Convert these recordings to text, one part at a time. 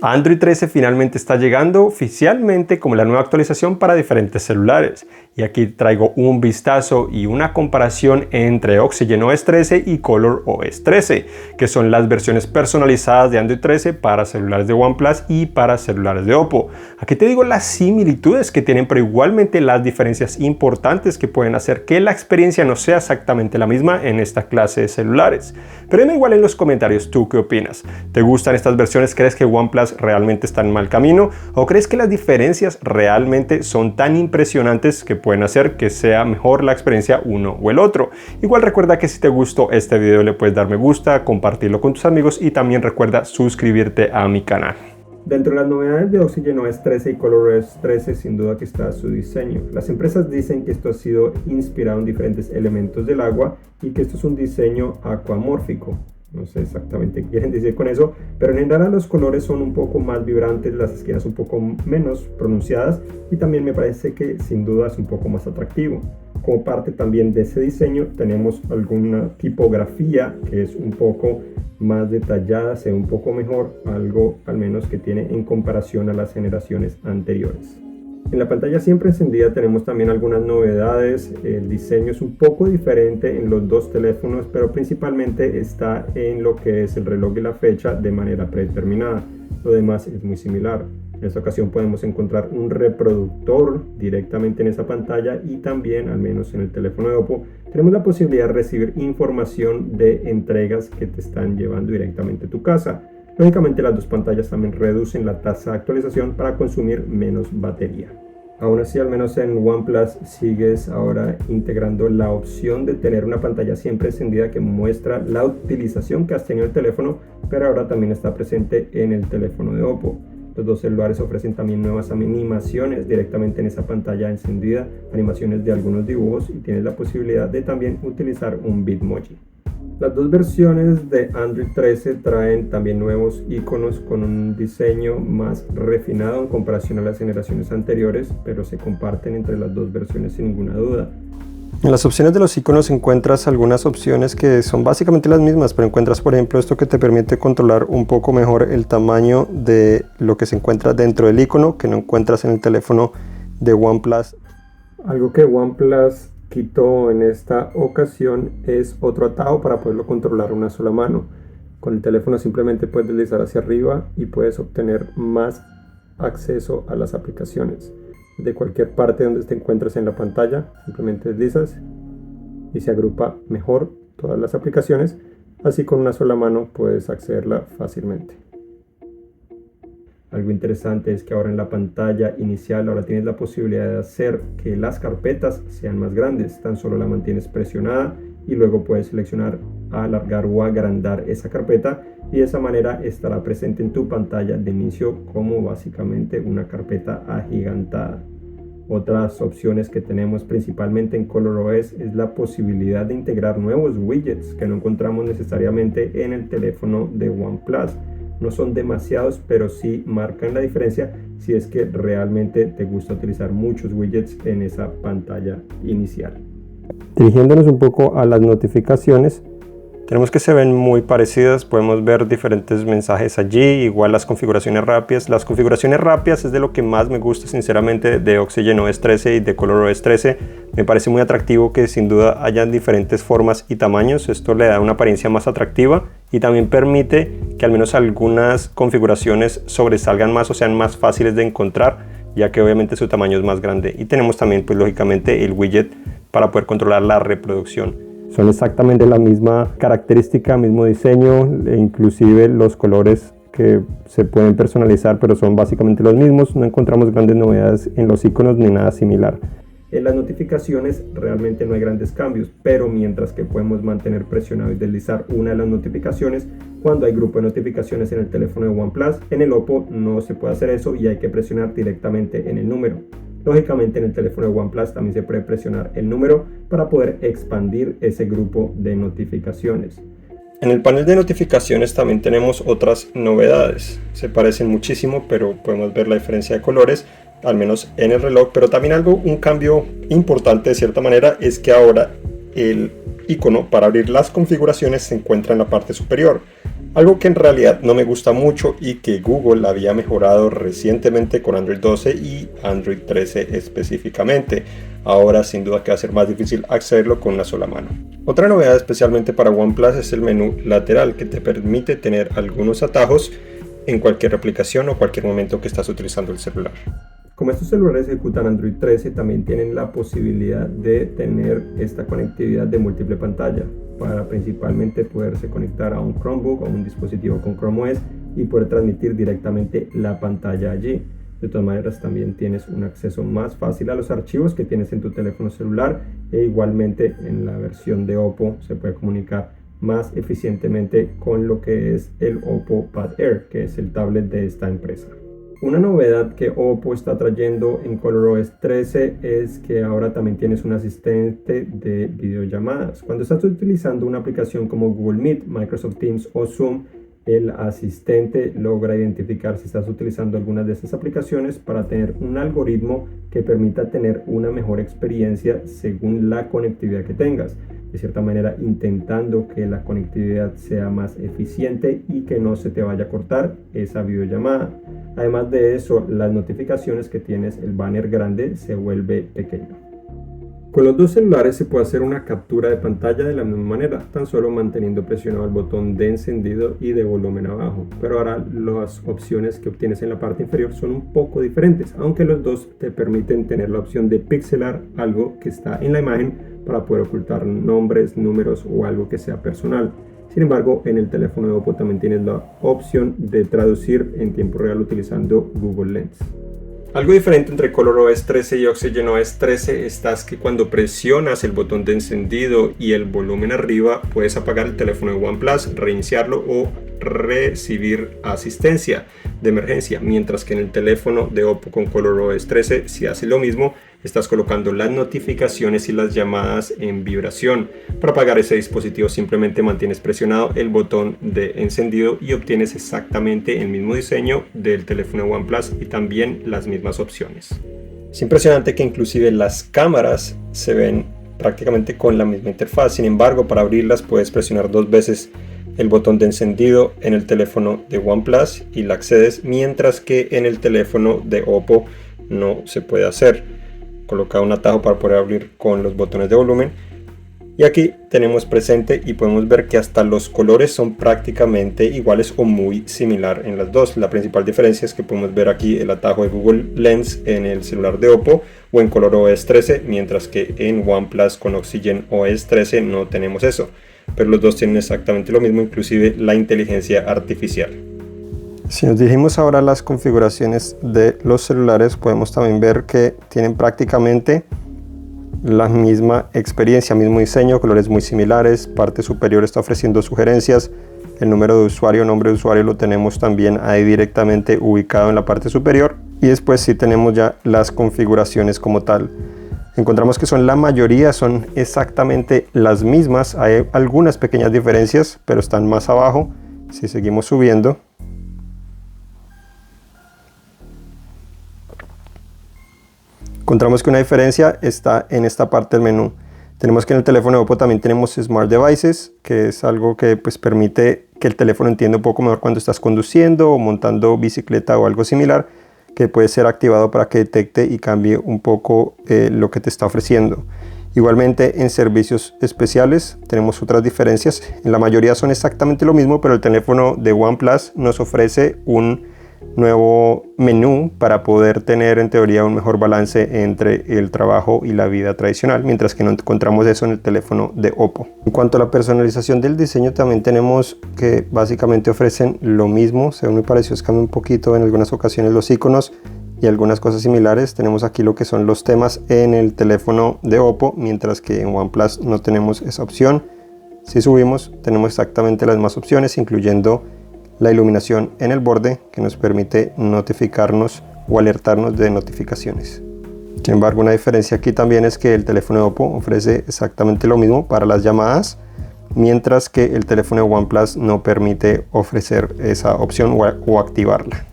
Android 13 finalmente está llegando oficialmente como la nueva actualización para diferentes celulares. Y aquí traigo un vistazo y una comparación entre Oxygen OS 13 y Color OS 13, que son las versiones personalizadas de Android 13 para celulares de OnePlus y para celulares de Oppo. Aquí te digo las similitudes que tienen, pero igualmente las diferencias importantes que pueden hacer que la experiencia no sea exactamente la misma en esta clase de celulares. Pero dime igual en los comentarios, ¿tú qué opinas? ¿Te gustan estas versiones? ¿Crees que OnePlus realmente está en mal camino? ¿O crees que las diferencias realmente son tan impresionantes que pueden hacer que sea mejor la experiencia uno o el otro? Igual recuerda que si te gustó este video le puedes dar me gusta, compartirlo con tus amigos y también recuerda suscribirte a mi canal. Dentro de las novedades de Oxygen OS 13 y Color OS 13 sin duda que está su diseño. Las empresas dicen que esto ha sido inspirado en diferentes elementos del agua y que esto es un diseño acuamórfico. No sé exactamente qué quieren decir con eso, pero en general los colores son un poco más vibrantes, las esquinas un poco menos pronunciadas y también me parece que sin duda es un poco más atractivo. Como parte también de ese diseño tenemos alguna tipografía que es un poco más detallada, se ve un poco mejor, algo al menos que tiene en comparación a las generaciones anteriores. En la pantalla siempre encendida tenemos también algunas novedades. El diseño es un poco diferente en los dos teléfonos, pero principalmente está en lo que es el reloj y la fecha de manera predeterminada. Lo demás es muy similar. En esta ocasión podemos encontrar un reproductor directamente en esa pantalla y también, al menos en el teléfono de Oppo, tenemos la posibilidad de recibir información de entregas que te están llevando directamente a tu casa. Lógicamente las dos pantallas también reducen la tasa de actualización para consumir menos batería. Aún así, al menos en OnePlus sigues ahora integrando la opción de tener una pantalla siempre encendida que muestra la utilización que has tenido el teléfono, pero ahora también está presente en el teléfono de Oppo. Los dos celulares ofrecen también nuevas animaciones directamente en esa pantalla encendida, animaciones de algunos dibujos y tienes la posibilidad de también utilizar un Bitmoji. Las dos versiones de Android 13 traen también nuevos iconos con un diseño más refinado en comparación a las generaciones anteriores, pero se comparten entre las dos versiones sin ninguna duda. En las opciones de los iconos encuentras algunas opciones que son básicamente las mismas, pero encuentras por ejemplo esto que te permite controlar un poco mejor el tamaño de lo que se encuentra dentro del icono que no encuentras en el teléfono de OnePlus. Algo que OnePlus quitó en esta ocasión es otro atado para poderlo controlar una sola mano. Con el teléfono simplemente puedes deslizar hacia arriba y puedes obtener más acceso a las aplicaciones. De cualquier parte donde te encuentres en la pantalla, simplemente deslizas y se agrupa mejor todas las aplicaciones. Así con una sola mano puedes accederla fácilmente. Algo interesante es que ahora en la pantalla inicial ahora tienes la posibilidad de hacer que las carpetas sean más grandes. Tan solo la mantienes presionada y luego puedes seleccionar alargar o agrandar esa carpeta y de esa manera estará presente en tu pantalla de inicio como básicamente una carpeta agigantada. Otras opciones que tenemos principalmente en ColorOS es la posibilidad de integrar nuevos widgets que no encontramos necesariamente en el teléfono de OnePlus. No son demasiados, pero sí marcan la diferencia si es que realmente te gusta utilizar muchos widgets en esa pantalla inicial. Dirigiéndonos un poco a las notificaciones, tenemos que se ven muy parecidas, podemos ver diferentes mensajes allí, igual las configuraciones rápidas. Las configuraciones rápidas es de lo que más me gusta sinceramente de Oxygen OS 13 y de Color OS 13. Me parece muy atractivo que sin duda hayan diferentes formas y tamaños, esto le da una apariencia más atractiva y también permite que al menos algunas configuraciones sobresalgan más o sean más fáciles de encontrar, ya que obviamente su tamaño es más grande. Y tenemos también pues lógicamente el widget para poder controlar la reproducción. Son exactamente la misma característica, mismo diseño, e inclusive los colores que se pueden personalizar, pero son básicamente los mismos. No encontramos grandes novedades en los iconos ni nada similar. En las notificaciones realmente no hay grandes cambios, pero mientras que podemos mantener presionado y deslizar una de las notificaciones cuando hay grupo de notificaciones en el teléfono de OnePlus, en el Oppo no se puede hacer eso y hay que presionar directamente en el número. Lógicamente en el teléfono de OnePlus también se puede presionar el número para poder expandir ese grupo de notificaciones. En el panel de notificaciones también tenemos otras novedades. Se parecen muchísimo, pero podemos ver la diferencia de colores, al menos en el reloj. Pero también un cambio importante de cierta manera es que ahora el icono para abrir las configuraciones se encuentra en la parte superior. Algo que en realidad no me gusta mucho y que Google había mejorado recientemente con Android 12 y Android 13 específicamente. Ahora sin duda que va a ser más difícil accederlo con una sola mano. Otra novedad especialmente para OnePlus es el menú lateral, que te permite tener algunos atajos en cualquier aplicación o cualquier momento que estás utilizando el celular. Como estos celulares ejecutan Android 13, también tienen la posibilidad de tener esta conectividad de múltiple pantalla para principalmente poderse conectar a un Chromebook o un dispositivo con Chrome OS y poder transmitir directamente la pantalla allí. De todas maneras, también tienes un acceso más fácil a los archivos que tienes en tu teléfono celular, e igualmente en la versión de Oppo se puede comunicar más eficientemente con lo que es el Oppo Pad Air, que es el tablet de esta empresa. Una novedad que Oppo está trayendo en ColorOS 13 es que ahora también tienes un asistente de videollamadas. Cuando estás utilizando una aplicación como Google Meet, Microsoft Teams o Zoom, el asistente logra identificar si estás utilizando algunas de estas aplicaciones para tener un algoritmo que permita tener una mejor experiencia según la conectividad que tengas. De cierta manera, intentando que la conectividad sea más eficiente y que no se te vaya a cortar esa videollamada. Además de eso, las notificaciones que tienes, el banner grande se vuelve pequeño. Con los dos celulares se puede hacer una captura de pantalla de la misma manera, tan solo manteniendo presionado el botón de encendido y de volumen abajo. Pero ahora las opciones que obtienes en la parte inferior son un poco diferentes, aunque los dos te permiten tener la opción de pixelar algo que está en la imagen para poder ocultar nombres, números o algo que sea personal. Sin embargo, en el teléfono de Oppo también tienes la opción de traducir en tiempo real utilizando Google Lens. Algo diferente entre ColorOS 13 y OxygenOS 13 está que cuando presionas el botón de encendido y el volumen arriba, puedes apagar el teléfono de OnePlus, reiniciarlo o recibir asistencia de emergencia, mientras que en el teléfono de Oppo con ColorOS 13, si haces lo mismo, estás colocando las notificaciones y las llamadas en vibración. Para apagar ese dispositivo simplemente mantienes presionado el botón de encendido y obtienes exactamente el mismo diseño del teléfono de OnePlus y también las mismas opciones. Es impresionante que inclusive las cámaras se ven prácticamente con la misma interfaz. Sin embargo, para abrirlas puedes presionar 2 veces el botón de encendido en el teléfono de OnePlus y la accedes, mientras que en el teléfono de Oppo no se puede hacer. Coloca un atajo para poder abrir con los botones de volumen, y aquí tenemos presente y podemos ver que hasta los colores son prácticamente iguales o muy similar en las dos. La principal diferencia es que podemos ver aquí el atajo de Google Lens en el celular de Oppo o en ColorOS 13, mientras que en OnePlus con OxygenOS 13 no tenemos eso, pero los dos tienen exactamente lo mismo, inclusive la inteligencia artificial. Si nos dirigimos ahora a las configuraciones de los celulares, podemos también ver que tienen prácticamente la misma experiencia, mismo diseño, colores muy similares. Parte superior está ofreciendo sugerencias. El número de usuario, nombre de usuario lo tenemos también ahí directamente ubicado en la parte superior. Y después sí tenemos ya las configuraciones como tal. Encontramos que la mayoría son exactamente las mismas. Hay algunas pequeñas diferencias, pero están más abajo. Si seguimos subiendo, encontramos que una diferencia está en esta parte del menú. Tenemos que en el teléfono de Oppo también tenemos Smart Devices, que es algo que permite que el teléfono entienda un poco mejor cuando estás conduciendo o montando bicicleta o algo similar, que puede ser activado para que detecte y cambie un poco lo que te está ofreciendo. Igualmente en servicios especiales tenemos otras diferencias. En la mayoría son exactamente lo mismo, pero el teléfono de OnePlus nos ofrece un nuevo menú para poder tener en teoría un mejor balance entre el trabajo y la vida tradicional, mientras que no encontramos eso en el teléfono de Oppo. En cuanto a la personalización del diseño, también tenemos que básicamente ofrecen lo mismo. Según me pareció, cambia un poquito en algunas ocasiones los iconos y algunas cosas similares. Tenemos aquí lo que son los temas en el teléfono de Oppo, mientras que en OnePlus no tenemos esa opción. Si subimos, tenemos exactamente las mismas opciones, incluyendo la iluminación en el borde, que nos permite notificarnos o alertarnos de notificaciones. Sin embargo, una diferencia aquí también es que el teléfono de Oppo ofrece exactamente lo mismo para las llamadas, mientras que el teléfono de OnePlus no permite ofrecer esa opción o activarla.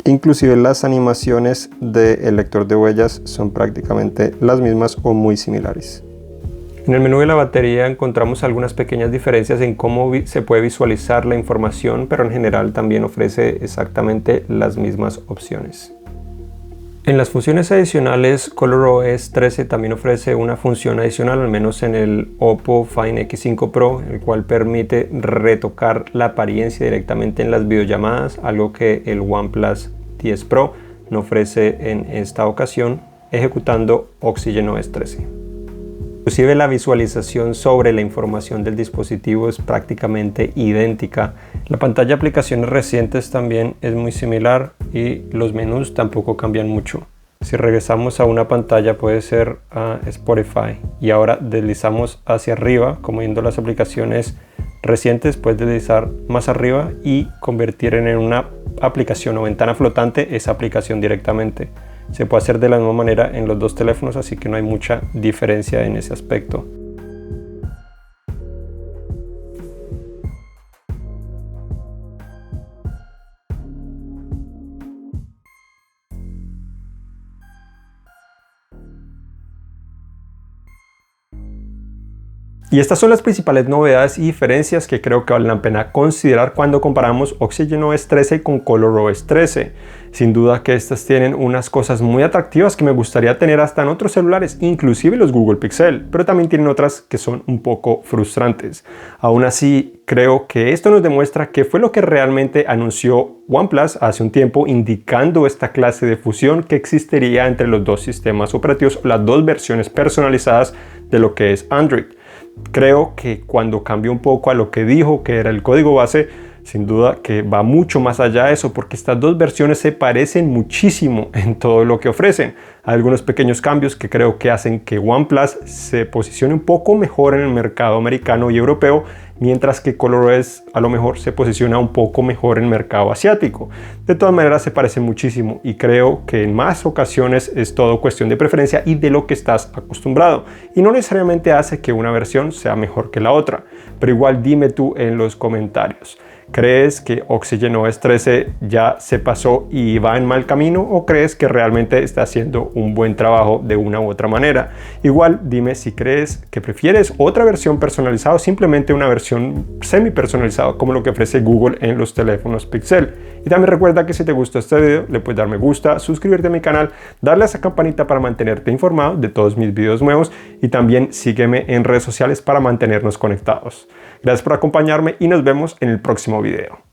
Inclusive las animaciones del lector de huellas son prácticamente las mismas o muy similares. En el menú de la batería encontramos algunas pequeñas diferencias en cómo se puede visualizar la información, pero en general también ofrece exactamente las mismas opciones. En las funciones adicionales, ColorOS 13 también ofrece una función adicional, al menos en el Oppo Find X5 Pro, el cual permite retocar la apariencia directamente en las videollamadas, algo que el OnePlus 10 Pro no ofrece en esta ocasión, ejecutando OxygenOS 13. Inclusive la visualización sobre la información del dispositivo es prácticamente idéntica. La pantalla de aplicaciones recientes también es muy similar y los menús tampoco cambian mucho. Si regresamos a una pantalla puede ser Spotify y ahora deslizamos hacia arriba, como viendo las aplicaciones recientes, puedes deslizar más arriba y convertir en una aplicación o ventana flotante esa aplicación directamente. Se puede hacer de la misma manera en los dos teléfonos, así que no hay mucha diferencia en ese aspecto. Y estas son las principales novedades y diferencias que creo que valen la pena considerar cuando comparamos OxygenOS 13 con ColorOS 13. Sin duda que estas tienen unas cosas muy atractivas que me gustaría tener hasta en otros celulares, inclusive los Google Pixel, pero también tienen otras que son un poco frustrantes. Aún así, creo que esto nos demuestra qué fue lo que realmente anunció OnePlus hace un tiempo, indicando esta clase de fusión que existiría entre los dos sistemas operativos, las dos versiones personalizadas de lo que es Android. Creo que cuando cambió un poco a lo que dijo que era el código base, sin duda que va mucho más allá de eso, porque estas dos versiones se parecen muchísimo en todo lo que ofrecen. Hay algunos pequeños cambios que creo que hacen que OnePlus se posicione un poco mejor en el mercado americano y europeo, mientras que ColorOS a lo mejor se posiciona un poco mejor en el mercado asiático. De todas maneras se parecen muchísimo y creo que en más ocasiones es todo cuestión de preferencia y de lo que estás acostumbrado, y no necesariamente hace que una versión sea mejor que la otra, pero igual dime tú en los comentarios. ¿Crees que OxygenOS 13 ya se pasó y va en mal camino, o crees que realmente está haciendo un buen trabajo de una u otra manera? Igual dime si crees que prefieres otra versión personalizada o simplemente una versión semi personalizada como lo que ofrece Google en los teléfonos Pixel. Y también recuerda que si te gustó este video le puedes dar me gusta, suscribirte a mi canal, darle a esa campanita para mantenerte informado de todos mis videos nuevos, y también sígueme en redes sociales para mantenernos conectados. Gracias por acompañarme y nos vemos en el próximo video.